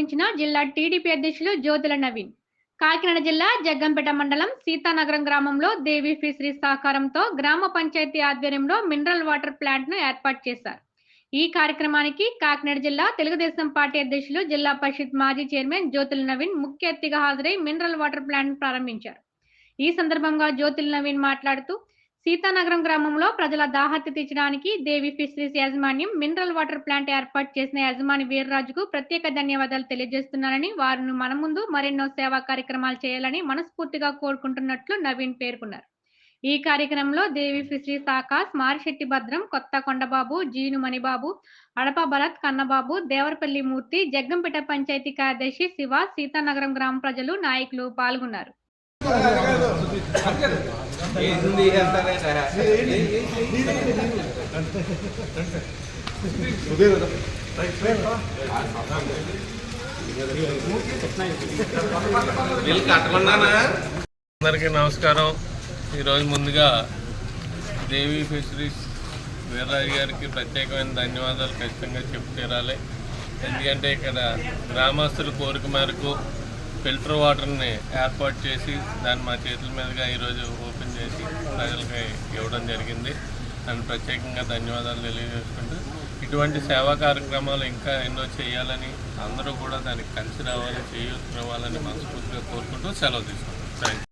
ప్రారంభించిన జిల్లా టీడీపీ అధ్యక్షులు జ్యోతుల నవీన్. కాకినాడ జిల్లా జగ్గంపేట మండలం సీతానగరం గ్రామంలో దేవి ఫిషరీస్ సహకారంతో గ్రామ పంచాయతీ ఆధ్వర్యంలో మినరల్ వాటర్ ప్లాంట్ ను ఏర్పాటు చేశారు. ఈ కార్యక్రమానికి కాకినాడ జిల్లా తెలుగుదేశం పార్టీ అధ్యక్షులు, జిల్లా పరిషత్ మాజీ చైర్మన్ జ్యోతుల నవీన్ ముఖ్య అతిథిగా హాజరై మినరల్ వాటర్ ప్లాంట్ ను ప్రారంభించారు. ఈ సందర్భంగా జ్యోతుల నవీన్ మాట్లాడుతూ, సీతానగరం గ్రామంలో ప్రజల దాహార్తి తీర్చడానికి దేవి ఫిషరీస్ యాజమాన్యం మినరల్ వాటర్ ప్లాంట్ ఏర్పాటు చేసిన యజమాని వీర్రాజుకు ప్రత్యేక ధన్యవాదాలు తెలియజేస్తున్నానని, వారిని మన ముందు మరెన్నో సేవా కార్యక్రమాలు చేయాలని మనస్ఫూర్తిగా కోరుకుంటున్నట్లు నవీన్ పేర్కొన్నారు. ఈ కార్యక్రమంలో దేవి ఫిషరీస్ ఆకాశ్, మారిశెట్టి భద్రం, కొత్త కొండబాబు, జీను మణిబాబు, అడప భరత్, కన్నబాబు, దేవరపల్లి మూర్తి, జగ్గంపేట పంచాయతీ కార్యదర్శి శివ, సీతానగరం గ్రామ ప్రజలు, నాయకులు పాల్గొన్నారు. అందరికీ నమస్కారం. ఈరోజు ముందుగా దేవి ఫిషరీస్ వీర్రాజు గారికి ప్రత్యేకమైన ధన్యవాదాలు ఖచ్చితంగా చెప్పు తీరాలి. ఎందుకంటే ఇక్కడ గ్రామస్తుల కోరిక మేరకు ఫిల్టర్ వాటర్ని ఏర్పాటు చేసి దాన్ని మా చేతుల మీదుగా ఈరోజు ఓపెన్ చేసి ప్రజలకి ఇవ్వడం జరిగింది. దాన్ని ప్రత్యేకంగా ధన్యవాదాలు తెలియజేసుకుంటూ ఇటువంటి సేవా కార్యక్రమాలు ఇంకా ఎన్నో చేయాలని, అందరూ కూడా దానికి కలిసి రావాలి, చేయూతనివ్వాలని మనస్ఫూర్తిగా కోరుకుంటూ సెలవు తీసుకుంటాం. Thank you.